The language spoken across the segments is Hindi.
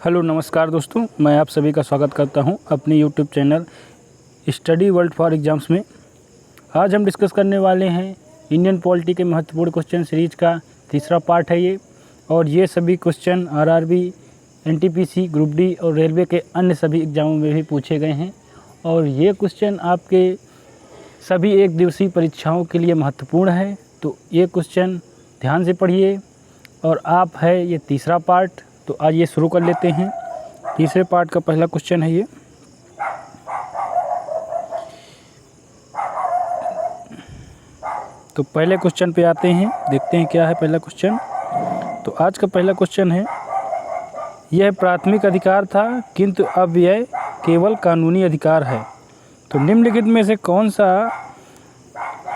हेलो नमस्कार दोस्तों, मैं आप सभी का स्वागत करता हूं अपनी YouTube channel study world for exams में। आज हम डिस्कस करने वाले हैं इंडियन पॉलिटी के महत्वपूर्ण क्वेश्चन सीरीज का तीसरा पार्ट है ये। और ये सभी question RRB, NTPC, group D और रेलवे के अन्य सभी एग्ज़ामों में भी पूछे गए हैं। और ये क्वेश्चन आपके सभी एक दिवसीय परीक्षाओं के लिए महत्वपूर्ण है, तो ये क्वेश्चन ध्यान से पढ़िए। और आप है ये तीसरा पार्ट, तो आज ये शुरू कर लेते हैं। तीसरे पार्ट का पहला क्वेश्चन है ये। तो पहले क्वेश्चन पे आते हैं, देखते हैं क्या है पहला क्वेश्चन। तो आज का पहला क्वेश्चन है, यह प्राथमिक अधिकार था किंतु अब यह केवल कानूनी अधिकार है। तो निम्नलिखित में से कौन सा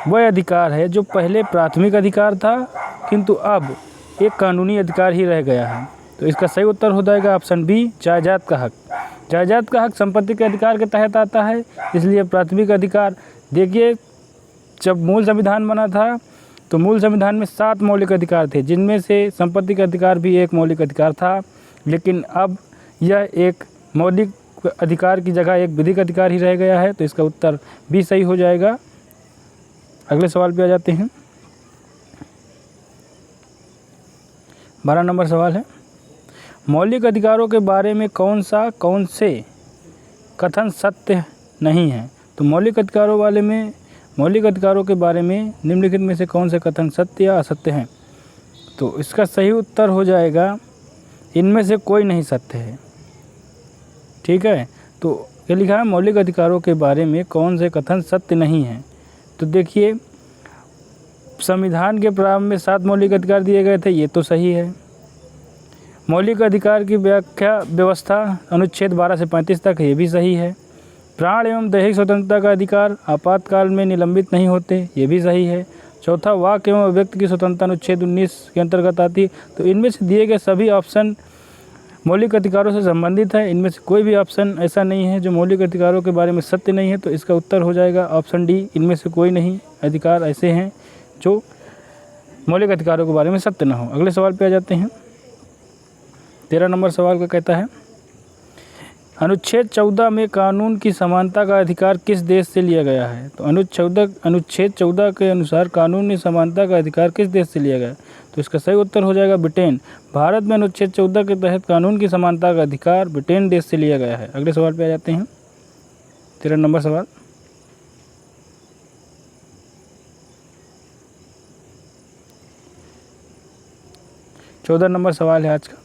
वह अधिकार है जो पहले प्राथमिक अधिकार था किंतु अब एक कानूनी अधिकार ही रह गया है। तो इसका सही उत्तर हो जाएगा ऑप्शन बी, जायदाद का हक। जायदाद का हक संपत्ति के अधिकार के तहत आता है, इसलिए प्राथमिक अधिकार। देखिए, जब मूल संविधान बना था तो मूल संविधान में 7 मौलिक अधिकार थे, जिनमें से संपत्ति का अधिकार भी एक मौलिक अधिकार था। लेकिन अब यह एक मौलिक अधिकार की जगह एक विधिक अधिकार ही रह गया है, तो इसका उत्तर बी सही हो जाएगा। अगले सवाल पे आ जाते हैं। 12 नंबर सवाल है, मौलिक अधिकारों के बारे में कौन से कथन सत्य नहीं है। तो मौलिक अधिकारों के बारे में निम्नलिखित में से कौन से कथन सत्य या असत्य हैं। तो इसका सही उत्तर हो जाएगा इनमें से कोई नहीं सत्य है। ठीक है, तो ये लिखा है मौलिक अधिकारों के बारे में कौन से कथन सत्य नहीं हैं। तो देखिए, संविधान के प्रारंभ में 7 मौलिक अधिकार दिए गए थे, ये तो सही है। मौलिक अधिकार की व्याख्या व्यवस्था अनुच्छेद 12 से 35 तक, ये भी सही है। प्राण एवं दैहिक स्वतंत्रता का अधिकार आपातकाल में निलंबित नहीं होते, ये भी सही है। चौथा, वाक एवं अभिव्यक्ति की स्वतंत्रता अनुच्छेद 19 के अंतर्गत आती। तो इनमें से दिए गए सभी ऑप्शन मौलिक अधिकारों से संबंधित है। इनमें से कोई भी ऑप्शन ऐसा नहीं है जो मौलिक अधिकारों के बारे में सत्य नहीं है, तो इसका उत्तर हो जाएगा ऑप्शन डी। इनमें से कोई नहीं अधिकार ऐसे हैं जो मौलिक अधिकारों के बारे में सत्य न हो। अगले सवाल पे आ जाते हैं। 13 नंबर सवाल का कहता है, अनुच्छेद 14 में कानून की समानता का अधिकार किस देश से लिया गया है। तो अनुच्छेद 14 के अनुसार कानूनी समानता का अधिकार किस देश से लिया गया है। तो इसका सही उत्तर हो जाएगा ब्रिटेन। भारत में अनुच्छेद 14 के तहत कानून की समानता का अधिकार ब्रिटेन देश से लिया गया है। अगले सवाल पे आ जाते हैं। 13 नंबर सवाल, चौदह नंबर सवाल है आज का।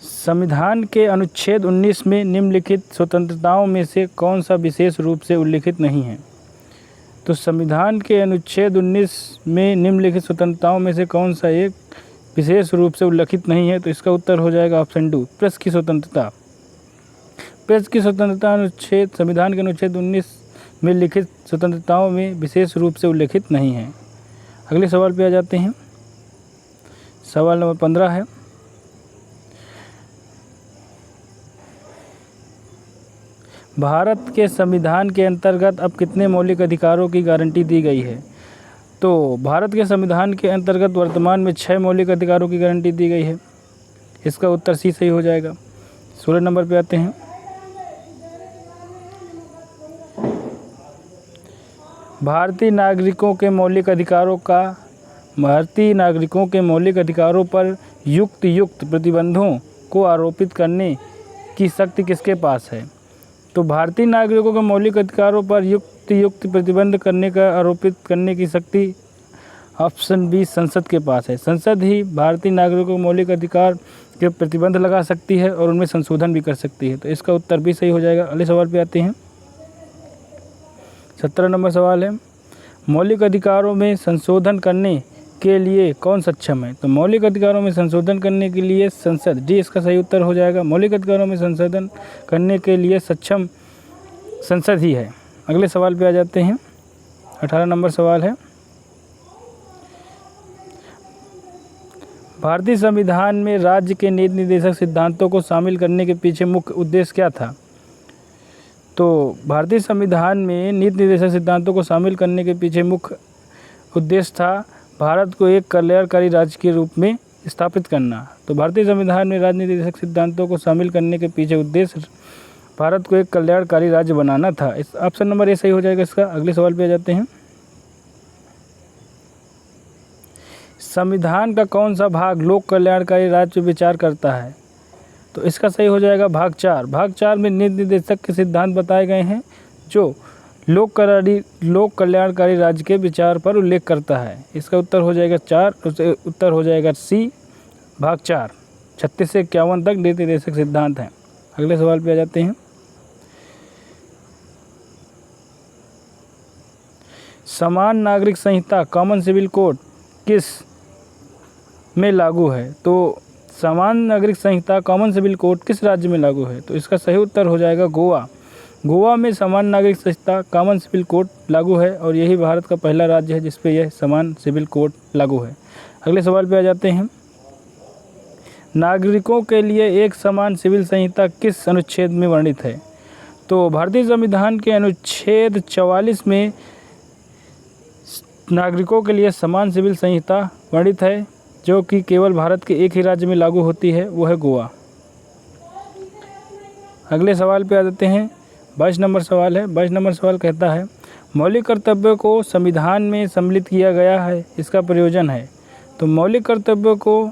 संविधान के अनुच्छेद 19 में निम्नलिखित स्वतंत्रताओं में से कौन सा विशेष रूप से उल्लिखित नहीं है। तो संविधान के अनुच्छेद 19 में निम्नलिखित स्वतंत्रताओं में से कौन सा एक विशेष रूप से उल्लिखित नहीं है। तो इसका उत्तर हो जाएगा ऑप्शन डी, प्रेस की स्वतंत्रता। प्रेस की स्वतंत्रता अनुच्छेद संविधान के अनुच्छेद 19 में लिखित स्वतंत्रताओं में विशेष रूप से उल्लिखित नहीं है। अगले सवाल पे आ जाते हैं। सवाल नंबर 15 है, भारत के संविधान के अंतर्गत अब कितने मौलिक अधिकारों की गारंटी दी गई है। तो भारत के संविधान के अंतर्गत वर्तमान में 6 मौलिक अधिकारों की गारंटी दी गई है। इसका उत्तर सी सही हो जाएगा। 16 नंबर पे आते हैं। भारतीय नागरिकों के मौलिक अधिकारों पर युक्त प्रतिबंधों को आरोपित करने की शक्ति किसके पास है। तो भारतीय नागरिकों के मौलिक अधिकारों पर युक्त प्रतिबंध आरोपित करने की शक्ति ऑप्शन बी, संसद के पास है। संसद ही भारतीय नागरिकों के मौलिक अधिकार के प्रतिबंध लगा सकती है और उनमें संशोधन भी कर सकती है। तो इसका उत्तर भी सही हो जाएगा। अगले सवाल पे आते हैं। 17 नंबर सवाल है, मौलिक अधिकारों में संशोधन करने के लिए कौन सक्षम है। तो मौलिक अधिकारों में संशोधन करने के लिए संसद, डी इसका सही उत्तर हो जाएगा। मौलिक अधिकारों में संशोधन करने के लिए सक्षम संसद ही है। अगले सवाल पे आ जाते हैं। 18 नंबर सवाल है, भारतीय संविधान में राज्य के नीति निर्देशक सिद्धांतों को शामिल करने के पीछे मुख्य उद्देश्य क्या था। तो भारतीय संविधान में नीति निर्देशक सिद्धांतों को शामिल करने के पीछे मुख्य उद्देश्य था भारत को एक कल्याणकारी राज्य के रूप में स्थापित करना। तो भारतीय संविधान में राजनीतिक सिद्धांतों को शामिल करने के पीछे उद्देश्य भारत को एक कल्याणकारी राज्य बनाना था। इस ऑप्शन नंबर ए सही हो जाएगा इसका। अगले सवाल पे आ जाते हैं। संविधान का कौन सा भाग लोक कल्याणकारी राज्य विचार करता है? तो इसका सही हो जाएगा भाग 4। भाग 4 में नीति निर्देशक के सिद्धांत बताए गए हैं जो लोक कल्याणकारी राज्य के विचार पर उल्लेख करता है। इसका उत्तर हो जाएगा 4, उत्तर हो जाएगा सी भाग 4। 36 से 51 तक नीति निर्देशक सिद्धांत हैं। अगले सवाल पे आ जाते हैं। समान नागरिक संहिता कॉमन सिविल कोड किस में लागू है? तो समान नागरिक संहिता कॉमन सिविल कोड किस राज्य में लागू है? तो इसका सही उत्तर हो जाएगा गोवा। गोवा में समान नागरिक संहिता कॉमन सिविल कोड लागू है और यही भारत का पहला राज्य है जिस पे यह समान सिविल कोड लागू है। अगले सवाल पे आ जाते हैं। नागरिकों के लिए एक समान सिविल संहिता किस अनुच्छेद में वर्णित है? तो भारतीय संविधान के अनुच्छेद 44 में नागरिकों के लिए समान सिविल संहिता वर्णित है जो कि केवल भारत के एक ही राज्य में लागू होती है, वो है गोवा। अगले सवाल पे आ जाते हैं। 22 नंबर सवाल है। 22 नंबर सवाल कहता है मौलिक कर्तव्यों को संविधान में सम्मिलित किया गया है, इसका प्रयोजन है। तो मौलिक कर्तव्यों को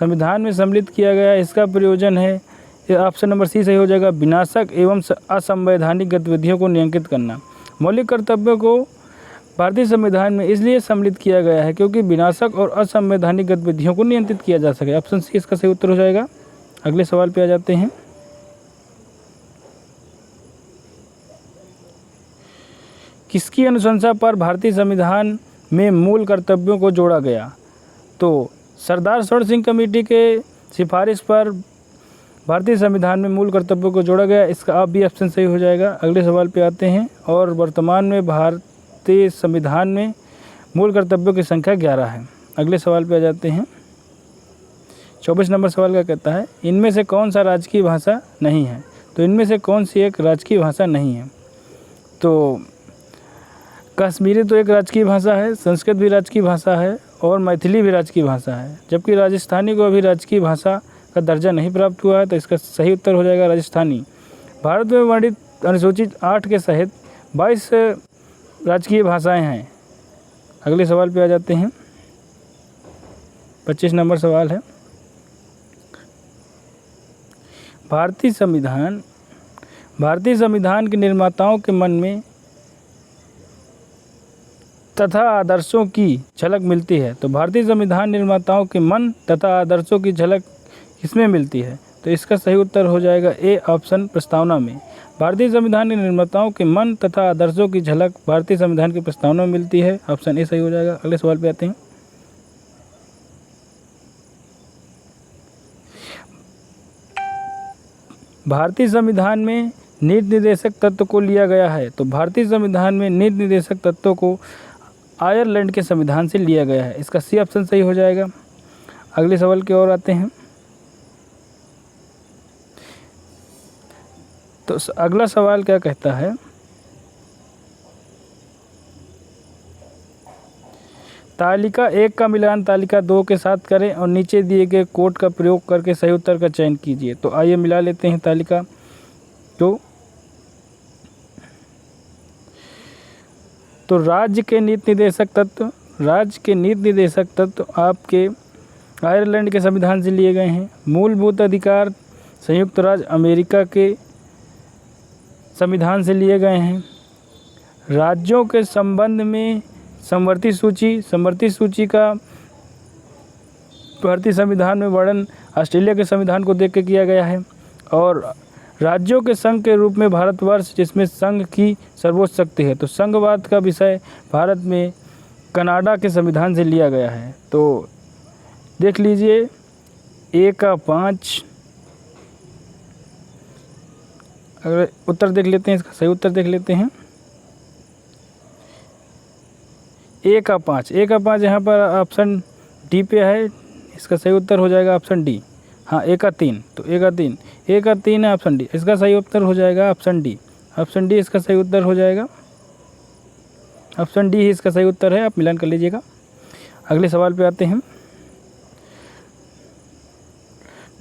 संविधान में सम्मिलित किया गया, इसका प्रयोजन है, ये ऑप्शन नंबर सी सही हो जाएगा, विनाशक एवं असंवैधानिक गतिविधियों को नियंत्रित करना। मौलिक कर्तव्यों को भारतीय संविधान में इसलिए सम्मिलित किया गया है क्योंकि विनाशक और असंवैधानिक गतिविधियों को नियंत्रित किया जा सके। ऑप्शन सी इसका सही उत्तर हो जाएगा। अगले सवाल पे आ जाते हैं। किसकी अनुशंसा पर भारतीय संविधान में मूल कर्तव्यों को जोड़ा गया? तो सरदार सरोवर सिंह कमेटी के सिफारिश पर भारतीय संविधान में मूल कर्तव्यों को जोड़ा गया। इसका आप भी ऑप्शन सही हो जाएगा। अगले सवाल पे आते हैं। और वर्तमान में भारतीय संविधान में मूल कर्तव्यों की संख्या 11 है। अगले सवाल पे आ जाते हैं। 24 नंबर सवाल का कहता है इनमें से कौन सा राजकीय भाषा नहीं है? तो इनमें से कौन सी एक राजकीय भाषा नहीं है? तो कश्मीरी तो एक राजकीय भाषा है, संस्कृत भी राजकीय भाषा है और मैथिली भी राजकीय भाषा है, जबकि राजस्थानी को अभी राजकीय भाषा का दर्जा नहीं प्राप्त हुआ है। तो इसका सही उत्तर हो जाएगा राजस्थानी। भारत में वर्णित अनुसूचित 8 के सहित 22 राजकीय भाषाएं हैं। अगले सवाल पे आ जाते हैं। 25 नंबर सवाल है भारतीय संविधान के निर्माताओं के मन में तथा आदर्शों की झलक मिलती है। तो भारतीय संविधान निर्माताओं के मन तथा आदर्शों की झलक किसमें मिलती है? तो इसका सही उत्तर हो जाएगा ए ऑप्शन प्रस्तावना में। भारतीय संविधान के निर्माताओं के मन तथा आदर्शों की झलक भारतीय संविधान की प्रस्तावना में मिलती है। ऑप्शन ए सही हो जाएगा। अगले सवाल पे आते हैं। भारतीय संविधान में नीति निर्देशक तत्व को लिया गया है। तो भारतीय संविधान में नीति निर्देशक तत्वों को आयरलैंड के संविधान से लिया गया है। इसका सी ऑप्शन सही हो जाएगा। अगले सवाल की ओर आते हैं। तो अगला सवाल क्या कहता है तालिका 1 का मिलान तालिका 2 के साथ करें और नीचे दिए गए कोड का प्रयोग करके सही उत्तर का चयन कीजिए। तो आइए मिला लेते हैं तालिका 2। तो राज्य के नीति निर्देशक तत्व आपके आयरलैंड के संविधान से लिए गए हैं। मूलभूत अधिकार संयुक्त राज्य अमेरिका के संविधान से लिए गए हैं। राज्यों के संबंध में समवर्ती सूची का भारतीय संविधान में वर्णन ऑस्ट्रेलिया के संविधान को देख के किया गया है। और राज्यों के संघ के रूप में भारतवर्ष जिसमें संघ की सर्वोच्च शक्ति है। तो संघवाद का विषय भारत में कनाडा के संविधान से लिया गया है। तो देख लीजिए ए का 5। अगर उत्तर देख लेते हैं, इसका सही उत्तर देख लेते हैं। ए का 5 यहाँ पर ऑप्शन डी पे है। इसका सही उत्तर हो जाएगा ऑप्शन डी। हाँ, ए का 3 है ऑप्शन डी। इसका सही उत्तर हो जाएगा ऑप्शन डी। ऑप्शन डी इसका सही उत्तर हो जाएगा। ऑप्शन डी ही इसका सही उत्तर है। आप मिलान कर लीजिएगा। अगले सवाल पे आते हैं।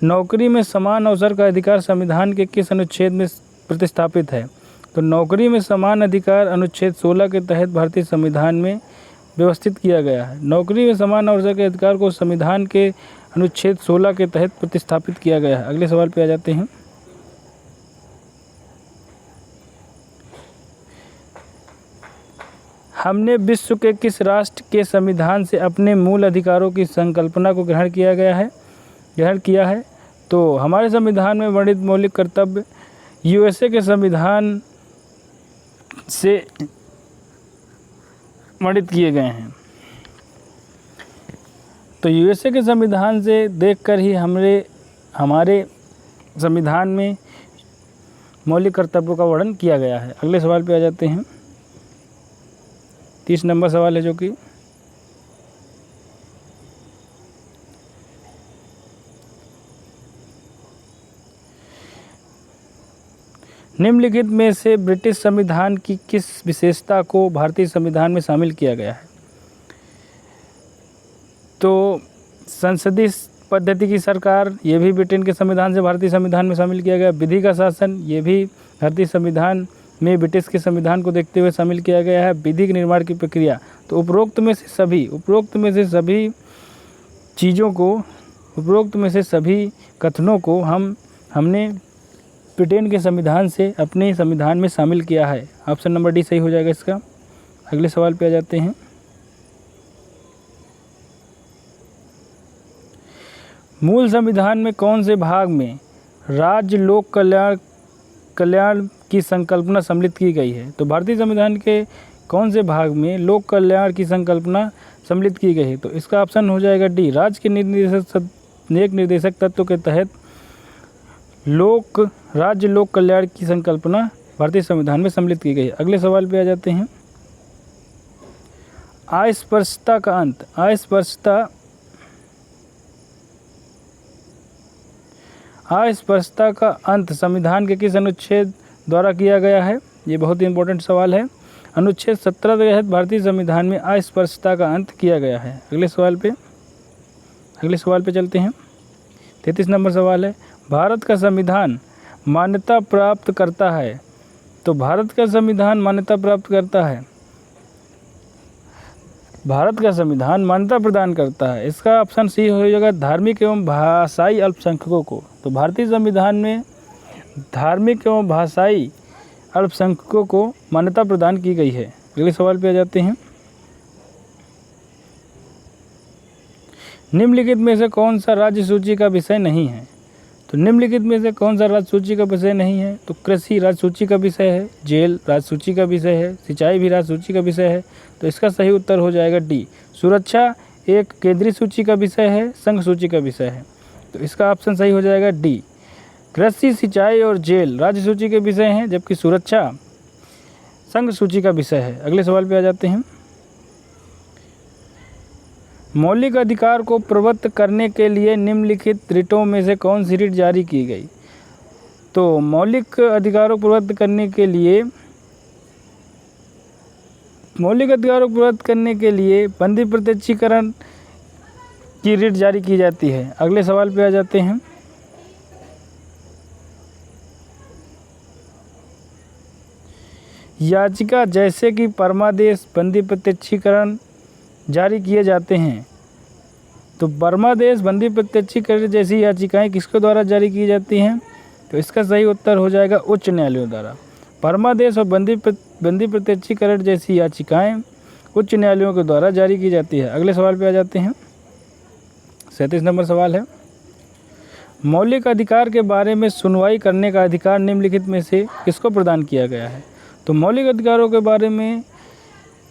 नौकरी में समान अवसर का अधिकार संविधान के किस अनुच्छेद में प्रतिस्थापित है? तो नौकरी में समान अधिकार अनुच्छेद 16 के तहत भारतीय संविधान में व्यवस्थित किया गया है। नौकरी में समान अवसर के अधिकार को संविधान के अनुच्छेद 16 के तहत प्रतिस्थापित किया गया है। अगले सवाल पे आ जाते हैं। हमने विश्व के किस राष्ट्र के संविधान से अपने मूल अधिकारों की संकल्पना को ग्रहण किया है? तो हमारे संविधान में वर्णित मौलिक कर्तव्य यूएसए के संविधान से वर्णित किए गए हैं। तो यूएसए के संविधान से देखकर ही हमारे संविधान में मौलिक कर्तव्यों का वर्णन किया गया है। अगले सवाल पे आ जाते हैं। 30 नंबर सवाल है जो कि निम्नलिखित में से ब्रिटिश संविधान की किस विशेषता को भारतीय संविधान में शामिल किया गया है? तो संसदीय पद्धति की सरकार, ये भी ब्रिटेन के संविधान से भारतीय संविधान में शामिल किया गया। विधि का शासन, ये भी भारतीय संविधान में ब्रिटिश के संविधान को देखते हुए शामिल किया गया है। विधि के निर्माण की प्रक्रिया, तो उपरोक्त में से सभी कथनों को हमने ब्रिटेन के संविधान से अपने संविधान में शामिल किया है। ऑप्शन नंबर डी सही हो जाएगा इसका। अगले सवाल पे आ जाते हैं। मूल संविधान में कौन से भाग में राज्य लोक कल्याण की संकल्पना सम्मिलित की गई है? तो भारतीय संविधान के कौन से भाग में लोक कल्याण की संकल्पना सम्मिलित की गई है? तो इसका ऑप्शन हो जाएगा डी। राज्य के निर्देशक तत्व के तहत राज्य लोक कल्याण की संकल्पना भारतीय संविधान में सम्मिलित की गई है। अगले सवाल पे आ जाते हैं। अस्पृश्यता का अंत संविधान के किस अनुच्छेद द्वारा किया गया है? ये बहुत ही इंपॉर्टेंट सवाल है। अनुच्छेद 17 के तहत भारतीय संविधान में अस्पृश्यता का अंत किया गया है। अगले सवाल पे चलते हैं। 33 नंबर सवाल है। भारत का संविधान मान्यता प्राप्त करता है। तो भारत का संविधान मान्यता प्रदान करता है। इसका ऑप्शन सी हो जाएगा, धार्मिक एवं भाषाई अल्पसंख्यकों को। तो भारतीय संविधान में धार्मिक एवं भाषाई अल्पसंख्यकों को मान्यता प्रदान की गई है। अगले सवाल पे आ जाते हैं। निम्नलिखित में से कौन सा राज्य सूची का विषय नहीं है? तो निम्नलिखित में से कौन सा राज्य सूची का विषय नहीं है? तो कृषि राज्य सूची का विषय है, जेल राज्य सूची का विषय है, सिंचाई भी राज्य सूची का विषय है। तो इसका सही उत्तर हो जाएगा डी। सुरक्षा एक केंद्रीय सूची का विषय है, संघ सूची का विषय है। तो इसका ऑप्शन सही हो जाएगा डी। कृषि, सिंचाई और जेल राज्य सूची के विषय हैं, जबकि सुरक्षा संघ सूची का विषय है। अगले सवाल पे आ जाते हैं। मौलिक अधिकार को प्रवृत्त करने के लिए निम्नलिखित रिटों में से कौन सी रिट जारी की गई? तो मौलिक अधिकारों को प्रवृत्त करने के लिए बंदी प्रत्यक्षीकरण की रिट जारी की जाती है। अगले सवाल पे आ जाते हैं। याचिका जैसे कि परमादेश, बंदी प्रत्यक्षीकरण जारी किए जाते हैं। तो परमादेश, बंदी प्रत्यक्षीकरण जैसी याचिकाएं किसके द्वारा जारी की जाती हैं? तो इसका सही उत्तर हो जाएगा उच्च न्यायालयों द्वारा। परमादेश और बंदी प्रत्यक्षीकरण जैसी याचिकाएं उच्च न्यायालयों के द्वारा जारी की जाती है। अगले सवाल पे आ जाते हैं। 37 नंबर सवाल है। मौलिक अधिकार के बारे में सुनवाई करने का अधिकार निम्नलिखित में से किसको प्रदान किया गया है? तो मौलिक अधिकारों के बारे में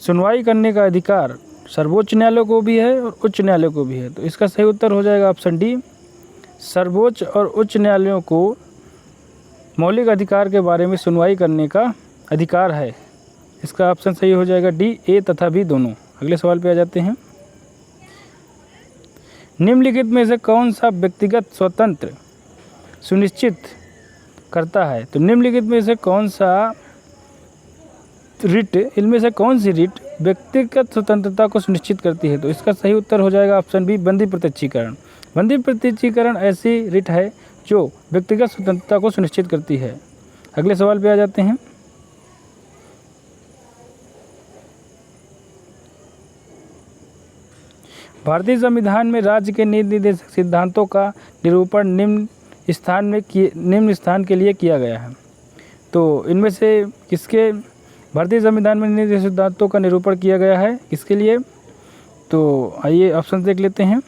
सुनवाई करने का अधिकार सर्वोच्च न्यायालय को भी है और उच्च न्यायालय को भी है। तो इसका सही उत्तर हो जाएगा ऑप्शन डी। सर्वोच्च और उच्च न्यायालयों को मौलिक अधिकार के बारे में सुनवाई करने का अधिकार है। इसका ऑप्शन सही हो जाएगा डी, ए तथा बी दोनों। अगले सवाल पे आ जाते हैं। निम्नलिखित में से कौन सा व्यक्तिगत स्वतंत्र सुनिश्चित करता है? तो निम्नलिखित में से कौन सी रिट व्यक्तिगत स्वतंत्रता को सुनिश्चित करती है? तो इसका सही उत्तर हो जाएगा ऑप्शन बी, बंदी प्रत्यक्षीकरण। बंदी प्रत्यक्षीकरण ऐसी रिट है जो व्यक्तिगत स्वतंत्रता को सुनिश्चित करती है। अगले सवाल पे आ जाते हैं। भारतीय संविधान में राज्य के नीति निर्देशक सिद्धांतों का निरूपण निम्न स्थान के लिए किया गया है। तो इनमें से किसके भारतीय संविधान में नीति निर्देशक सिद्धांतों का निरूपण किया गया है, किसके लिए? तो आइए ऑप्शन देख लेते हैं।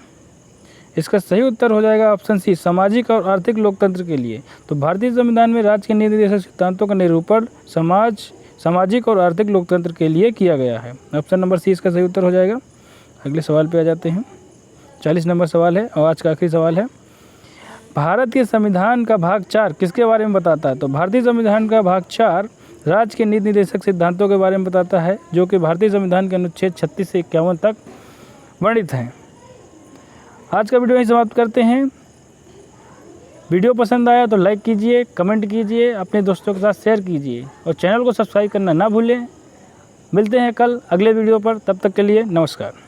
इसका सही उत्तर हो जाएगा ऑप्शन सी, सामाजिक और आर्थिक लोकतंत्र के लिए। तो भारतीय संविधान में राज्य के नीति निर्देशक सिद्धांतों का निरूपण सामाजिक और आर्थिक लोकतंत्र के लिए किया गया है। ऑप्शन नंबर सी इसका सही उत्तर हो जाएगा। अगले सवाल पे आ जाते हैं। 40 नंबर सवाल है और आज का आखिरी सवाल है। भारत के संविधान का भाग 4 किसके बारे में बताता है? तो भारतीय संविधान का भाग 4 राज्य के नीति निर्देशक सिद्धांतों के बारे में बताता है, जो कि भारतीय संविधान के अनुच्छेद 36 से 51 तक वर्णित हैं। आज का वीडियो यहीं समाप्त करते हैं। वीडियो पसंद आया तो लाइक कीजिए, कमेंट कीजिए, अपने दोस्तों के साथ शेयर कीजिए और चैनल को सब्सक्राइब करना ना भूलें। मिलते हैं कल अगले वीडियो पर, तब तक के लिए नमस्कार।